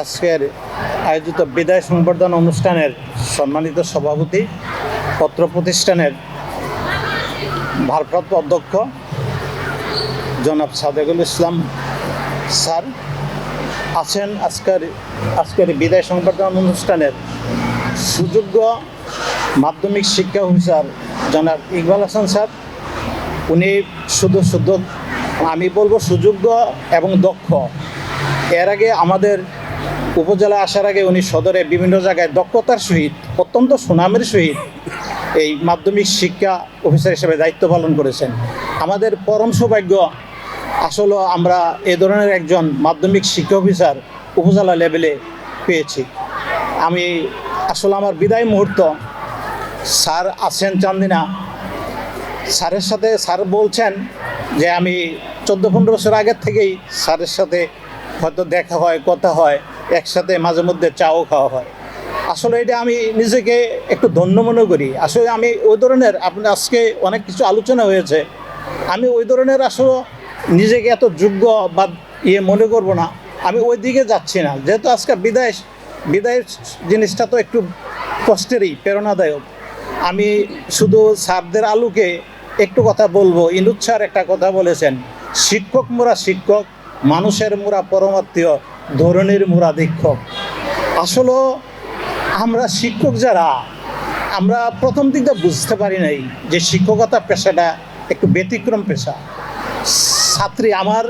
আজকের আয়োজিত বিদায় সংবর্ধনা অনুষ্ঠানের সম্মানিত সভাপতি, পত্র প্রতিষ্ঠানের ভারপ্রাপ্ত অধ্যক্ষ জনাব সাদেকুল ইসলাম স্যার আছেন। আজকের বিদায় সংবর্ধনা অনুষ্ঠানের সুযোগ্য মাধ্যমিক শিক্ষা অফিসার জনাব ইকবাল হাসান স্যার। উনি শুধু আমি বলবো সুযোগ্য এবং দক্ষ। এর আগে আমাদের উপজেলা আসার আগে উনি সদরে বিভিন্ন জায়গায় দক্ষতার সহিত, অত্যন্ত সুনামের সহিত এই মাধ্যমিক শিক্ষা অফিসার হিসেবে দায়িত্ব পালন করেছেন। আমাদের পরম সৌভাগ্য আসলে আমরা এ ধরনের একজন মাধ্যমিক শিক্ষা অফিসার উপজেলা লেভেলে পেয়েছি। আমি আসলে আমার বিদায় মুহূর্ত স্যার আছেন চান্দিনা, স্যারের সাথে স্যার বলছেন যে আমি 14-15 বছর আগের থেকেই স্যারের সাথে হয়তো দেখা হয়, কথা হয়, একসাথে মাঝে মধ্যে চাও খাওয়া হয়। আসলে এটা আমি নিজেকে একটু ধন্য মনে করি। আসলে আমি ওই ধরনের, আপনি আজকে অনেক কিছু আলোচনা হয়েছে, আমি ওই ধরনের আসলে নিজেকে এত যোগ্য বা মনে করব না, আমি ওই দিকে যাচ্ছি না। যেহেতু আজকে বিদায়ের জিনিসটা তো একটু কষ্টেরই, প্রেরণাদায়ক। আমি শুধু স্যারদের আলোকে একটু কথা বলবো। ইনুজ স্যার একটা কথা বলেছেন, শিক্ষক মোরা শিক্ষক, মানুষের মোরা পরমাত্মীয়, ধরনের মোরা দীক্ষক। আসলে আমরা শিক্ষক যারা, আমরা প্রথম দিকটা বুঝতে পারি নাই যে শিক্ষকতা পেশাটা একটু ব্যতিক্রম পেশা। ছাত্রী আমার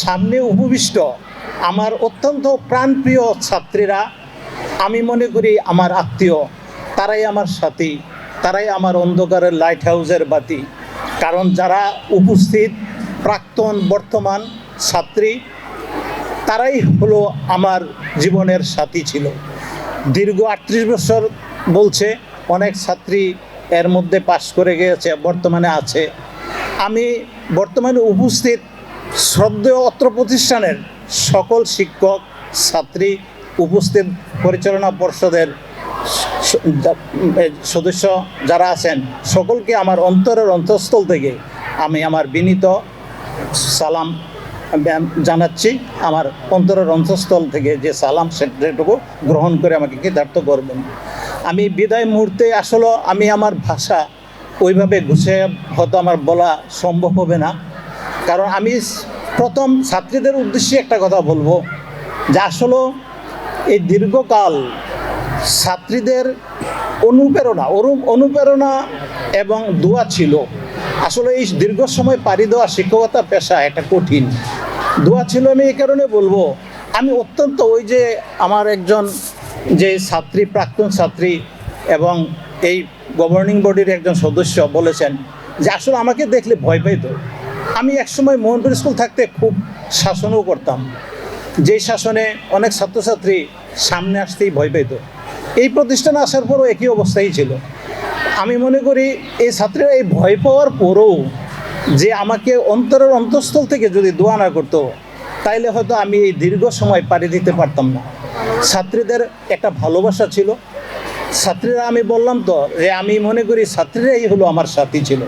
সামনে উপবিষ্ট, আমার অত্যন্ত প্রাণপ্রিয় ছাত্রীরা আমি মনে করি আমার আত্মীয়, তারাই আমার সাথী, তারাই আমার অন্ধকারের লাইট হাউসের বাতি। কারণ যারা উপস্থিত প্রাক্তন বর্তমান ছাত্রী, তারাই হলো আমার জীবনের সাথী ছিল। দীর্ঘ 38 বছর বলছে, অনেক ছাত্রী এর মধ্যে পাশ করে গিয়েছে, বর্তমানে আছে। আমি বর্তমানে উপস্থিত শ্রদ্ধেয় অত্র প্রতিষ্ঠানের সকল শিক্ষক, ছাত্রী, উপস্থিত পরিচালনা পর্ষদের সদস্য যারা আছেন, সকলকে আমার অন্তরের অন্তঃস্থল থেকে আমি আমার বিনীত সালাম জানাচ্ছি। আমার অন্তরের অন্তঃস্থল থেকে যে সালাম, সেটুকু গ্রহণ করে আমাকে কৃতার্থ করবেন। আমি বিদায় মুহূর্তে আসলে আমি আমার ভাষা ওইভাবে গুছিয়ে হয়তো আমার বলা সম্ভব হবে না। কারণ আমি প্রথম ছাত্রীদের উদ্দেশ্যে একটা কথা বলবো যে আসলে এই দীর্ঘকাল ছাত্রীদের অনুপ্রেরণা এবং দোয়া ছিল। আসলে এই দীর্ঘ সময় পাড়ি দেওয়া শিক্ষকতা পেশা একটা কঠিন। দোয়া ছিল আমি এই কারণে বলবো, আমি অত্যন্ত ওই যে আমার একজন যে ছাত্রী, প্রাক্তন ছাত্রী এবং এই গভর্নিং বডির একজন সদস্য বলেছেন যে আসলে আমাকে দেখলে ভয় পাইত। আমি একসময় মোহনপুর স্কুল থাকতে খুব শাসনও করতাম, যেই শাসনে অনেক ছাত্রছাত্রী সামনে আসতেই ভয় পেত। এই প্রতিষ্ঠানে আসার পরও একই অবস্থাই ছিল। আমি মনে করি এই ছাত্রীরা এই ভয় পাওয়ার পরও যে আমাকে অন্তরের অন্তঃস্থল থেকে যদি দোয়া না করতো, তাইলে হয়তো আমি এই দীর্ঘ সময় পাড়ি দিতে পারতাম না। ছাত্রীদের একটা ভালোবাসা ছিল। ছাত্রীরা, আমি বললাম তো যে আমি মনে করি ছাত্রীরাই হলো আমার সাথী ছিল।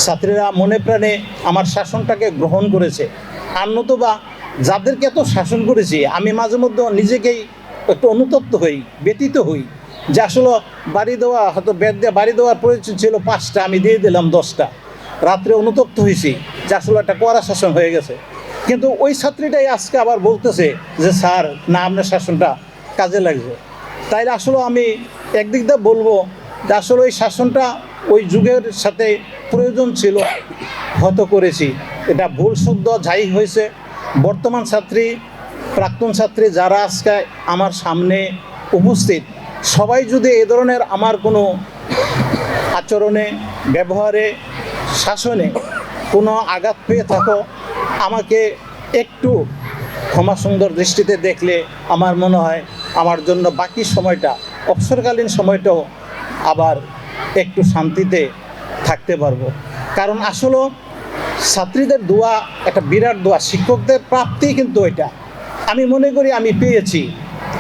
ছাত্রীরা মনে প্রাণে আমার শাসনটাকে গ্রহণ করেছে। আর নতুবা যাদেরকে এত শাসন করেছি, আমি মাঝে মধ্যে নিজেকেই একটু অনুতপ্ত হই, ব্যতীত হই যে আসলে বাড়ি দেওয়া, হয়তো বেদ দিয়ে বাড়ি দেওয়ার প্রয়োজন ছিল 5টা, আমি দিয়ে দিলাম 10টা। রাত্রে অনুতপ্ত হয়েছি যে আসলে একটা কড়া শাসন হয়ে গেছে। কিন্তু ওই ছাত্রীটাই আজকে আবার বলতেছে যে স্যার না, আপনার শাসনটা কাজে লাগছে। তাই আসলে আমি একদিক দিয়ে বলবো যে আসলে ওই শাসনটা ওই যুগের সাথে প্রয়োজন ছিল, হয়তো করেছি। এটা ভুল শুদ্ধ যাই হয়েছে, বর্তমান ছাত্রী, প্রাক্তন ছাত্রী যারা আজকে আমার সামনে উপস্থিত, সবাই যদি এ ধরনের আমার কোনো আচরণে, ব্যবহারে, শাসনে কোনো আঘাত পেয়ে থাকো, আমাকে একটু ক্ষমা সুন্দর দৃষ্টিতে দেখলে আমার মনে হয় আমার জন্য বাকি সময়টা, অবসরকালীন সময়টাও আবার একটু শান্তিতে থাকতে পারবো। কারণ আসলে ছাত্রীদের দোয়া একটা বিরাট দোয়া, শিক্ষকদের প্রাপ্তি কিন্তু এটা আমি মনে করি আমি পেয়েছি।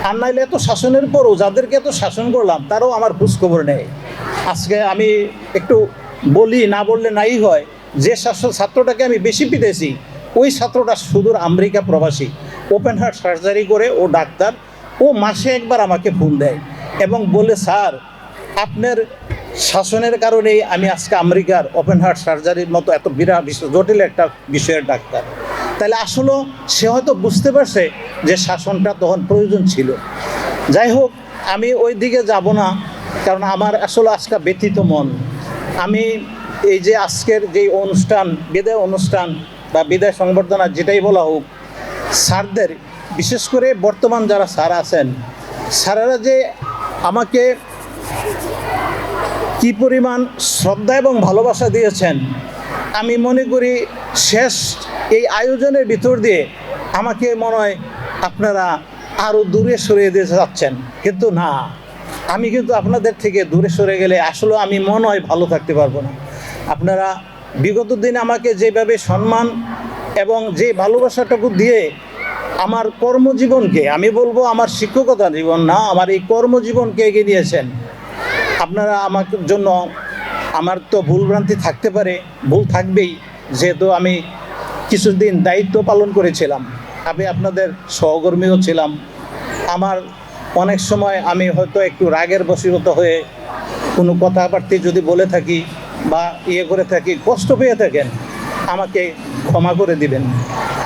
আর নাইলে এত শাসনের পরও যাদেরকে এত শাসন করলাম, তারাও আমার খোঁজখবর নেই। আজকে আমি একটু বলি, না বললে নাই হয়, যে ছাত্রটাকে আমি বেশি পিটেছি, ওই ছাত্রটা সুদূর আমেরিকা প্রবাসী, ওপেন হার্ট সার্জারি করে ও ডাক্তার। ও মাসে একবার আমাকে ফোন দেয় এবং বলে, স্যার আপনার শাসনের কারণেই আমি আজকে আমেরিকার ওপেন হার্ট সার্জারির মতো এত বিরাট জটিল একটা বিষয়ের ডাক্তার। তাহলে আসলে সে হয়তো বুঝতে পারছে যে শাসনটা তখন প্রয়োজন ছিল। যাই হোক, আমি ওই দিকে যাব না, কারণ আমার আসলে আজকে ব্যথিত মন। আমি এই যে আজকের যে অনুষ্ঠান, বিদায় অনুষ্ঠান বা বিদায় সংবর্ধনা যেটাই বলা হোক, স্যারদের, বিশেষ করে বর্তমান যারা স্যার আছেন, স্যারেরা যে আমাকে কি পরিমাণ শ্রদ্ধা এবং ভালোবাসা দিয়েছেন, আমি মনে করি শেষ এই আয়োজনের ভিতর দিয়ে আমাকে মনে হয় আপনারা আরও দূরে সরিয়ে দিতে চাচ্ছেন, কিন্তু না, আমি কিন্তু আপনাদের থেকে দূরে সরে গেলে আসলে আমি মনে হয় ভালো থাকতে পারবো না। আপনারা বিগত দিনে আমাকে যেভাবে সম্মান এবং যে ভালোবাসাটুকু দিয়ে আমার কর্মজীবনকে, আমি বলবো আমার শিক্ষকতা জীবন না, আমার এই কর্মজীবনকে এগিয়ে নিয়েছেন, আপনারা আমার জন্য, আমার তো ভুলভ্রান্তি থাকতে পারে, ভুল থাকবেই, যেহেতু আমি কিছুদিন দায়িত্ব পালন করেছিলাম, আমি আপনাদের সহকর্মীও ছিলাম। আমার অনেক সময় আমি হয়তো একটু রাগের বশীভূত হয়ে কোনো কথাবার্তা যদি বলে থাকি বা করে থাকি, কষ্ট পেয়ে থাকেন, আমাকে ক্ষমা করে দিবেন।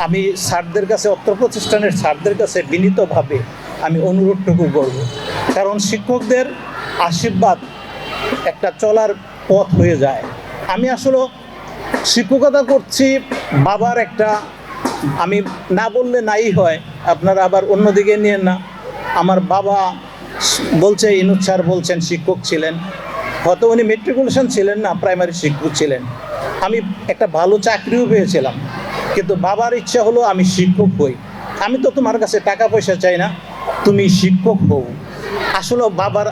আমি স্যারদের কাছে, অত্র প্রতিষ্ঠানের স্যারদের কাছে বিনীতভাবে আমি অনুরোধটুকু করব, কারণ শিক্ষকদের আশীর্বাদ একটা চলার পথ হয়ে যায়। আমি আসলে শিক্ষকতা করছি বাবার একটা, আমি না বললে নাই হয়, আপনারা আবার অন্যদিকে নিয়েন না। আমার বাবা বলছে, ইনুজ স্যার বলছেন শিক্ষক ছিলেন, হয়তো উনি মেট্রিকুলেশন ছিলেন না, প্রাইমারি শিক্ষক ছিলেন। আমি একটা ভালো চাকরিও পেয়েছিলাম, কিন্তু বাবার ইচ্ছা হলো আমি শিক্ষক হই। আমি তো তোমার কাছে টাকা পয়সা চাই না, তুমি শিক্ষক হও। আসলে বাবার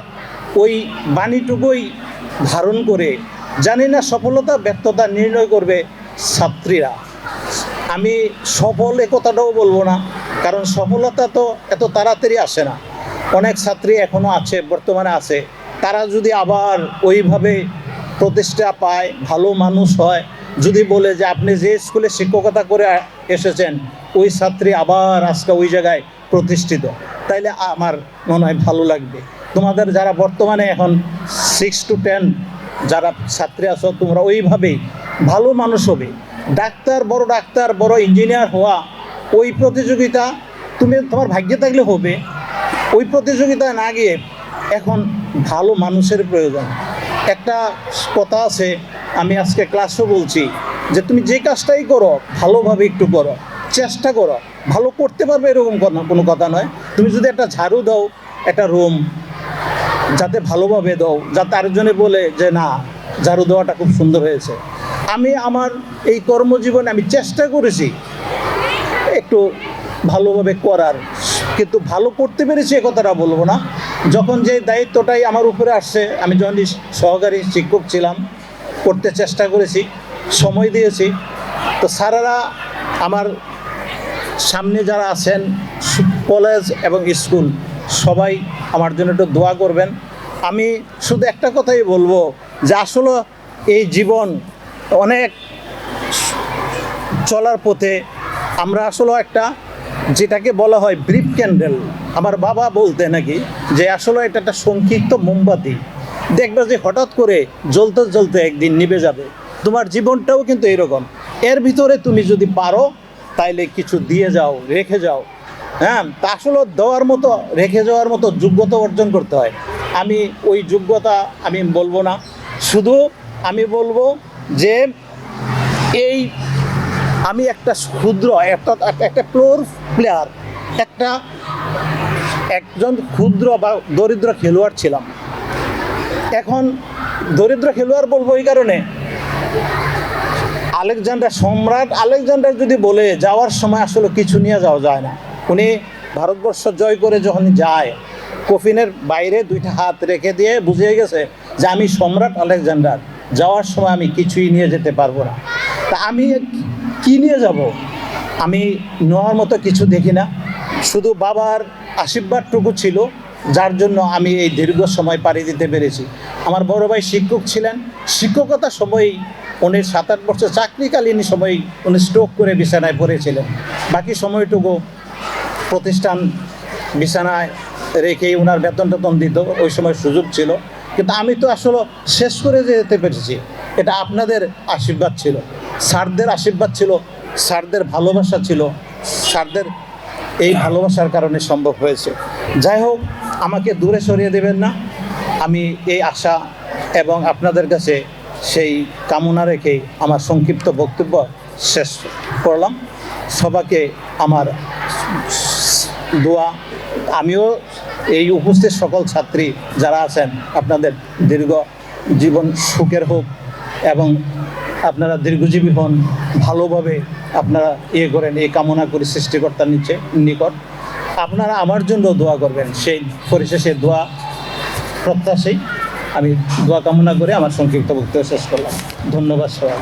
ওই বাণীটুকুই ধারণ করে, জানি না সফলতা ব্যর্থতা নির্ণয় করবে ছাত্রীরা। আমি সফল এ কথাটাও বলবো না, কারণ সফলতা তো এত তাড়াতাড়ি আসে না। অনেক ছাত্রী এখনও আছে, বর্তমানে আছে, তারা যদি আবার ওইভাবে প্রতিষ্ঠা পায়, ভালো মানুষ হয়, যদি বলে যে আপনি যে স্কুলে শিক্ষকতা করে এসেছেন ওই ছাত্রী আবার আজকে ওই জায়গায় প্রতিষ্ঠিত, তাইলে আমার মনে হয় ভালো লাগবে। তোমাদের যারা বর্তমানে এখন 6 to 10 যারা ছাত্রী আছো, তোমরা ওইভাবেই ভালো মানুষ হবে। ডাক্তার, বড় ইঞ্জিনিয়ার হওয়া, ওই প্রতিযোগিতা তুমি তোমার ভাগ্যে থাকলে হবে। ওই প্রতিযোগিতায় না গিয়ে এখন ভালো মানুষের প্রয়োজন। একটা কথা আছে, আমি আজকে ক্লাসও বলছি, যে তুমি যে কাজটাই করো ভালোভাবে একটু করো, চেষ্টা করো, ভালো করতে পারবে এরকম কোনো কথা নয়। তুমি যদি একটা ঝাড়ু দাও একটা রুম, যাতে ভালোভাবে দাও, যাতে আরেকজনে বলে যে না, ঝাড়ু দেওয়াটা খুব সুন্দর হয়েছে। আমি আমার এই কর্মজীবনে আমি চেষ্টা করেছি একটু ভালোভাবে করার, কিন্তু ভালো করতে পেরেছি এ কথাটা বলবো না। যখন যে দায়িত্বটাই আমার উপরে আসছে, আমি যখন সহকারী শিক্ষক ছিলাম, করতে চেষ্টা করেছি, সময় দিয়েছি। তো স্যারেরা আমার সামনে যারা আছেন, কলেজ এবং স্কুল, সবাই আমার জন্য একটু দোয়া করবেন। আমি শুধু একটা কথাই বলবো, যে আসলে এই জীবন অনেক চলার পথে আমরা আসলে একটা, যেটাকে বলা হয় ব্রিফ ক্যান্ডেল, আমার বাবা বলতে নাকি যে আসলে এটা একটা সংক্ষিপ্ত মোমবাতি, দেখবে যে হঠাৎ করে জ্বলতে জ্বলতে একদিন নিভে যাবে। তোমার জীবনটাও কিন্তু এরকম, এর ভিতরে তুমি যদি পারো তাইলে কিছু দিয়ে যাও, রেখে যাও। হ্যাঁ, তা আসলে দেওয়ার মতো, রেখে যাওয়ার মতো যোগ্যতা অর্জন করতে হয়। আমি ওই যোগ্যতা আমি বলবো না, শুধু আমি বলবো যে এই আমি একটা ক্ষুদ্র একটা ফ্লোর প্লেয়ার, একজন ক্ষুদ্র বা দরিদ্র খেলোয়াড় ছিলাম। এখন দরিদ্র খেলোয়াড় বলবো এই কারণে, সম্রাট আলেকজান্ডার যদি বলে যাওয়ার সময় আসলে কিছু নিয়ে যাওয়া যায় না। উনি ভারতবর্ষ জয় করে যখন যায়, কফিনের বাইরে 2টা হাত রেখে দিয়ে বুঝিয়ে গেছে যে আমি সম্রাট আলেকজান্ডার, যাওয়ার সময় আমি কিছুই নিয়ে যেতে পারবো না। তা আমি কি নিয়ে যাব? আমি নেওয়ার মতো কিছু দেখি না, শুধু বাবার আশীর্বাদটুকু ছিল, যার জন্য আমি এই দীর্ঘ সময় পাড়ি দিতে পেরেছি। আমার বড় ভাই শিক্ষক ছিলেন, শিক্ষকতার সময়ই উনি 7-8 বছর চাকরিকালীন সময়ই উনি স্ট্রোক করে বিছানায় পড়েছিলেন। বাকি সময়টুকু প্রতিষ্ঠান বিছানায় রেখেই ওনার বেতন টেতন দিত, ওই সময় সুযোগ ছিল। কিন্তু আমি তো আসলে শেষ করে যেতে পেরেছি, এটা আপনাদের আশীর্বাদ ছিল, স্যারদের আশীর্বাদ ছিল, স্যারদের ভালোবাসা ছিল, স্যারদের এই ভালোবাসার কারণে সম্ভব হয়েছে। যাই হোক, আমাকে দূরে সরিয়ে দেবেন না, আমি এই আশা এবং আপনাদের কাছে সেই কামনা রেখেই আমার সংক্ষিপ্ত বক্তব্য শেষ করলাম। সবাইকে আমার দোয়া, আমিও এই উপস্থিত সকল ছাত্রী যারা আছেন, আপনাদের দীর্ঘ জীবন সুখের হোক এবং আপনারা দীর্ঘজীবী হন, ভালোভাবে আপনারা করেন, এই কামনা করি সৃষ্টিকর্তার নিকট। আপনারা আমার জন্য দোয়া করবেন, সেই পরিশেষে দোয়া প্রত্যাশাই আমি দোয়া কামনা করে আমার সংক্ষিপ্ত বক্তব্য শেষ করলাম। ধন্যবাদ সবাই।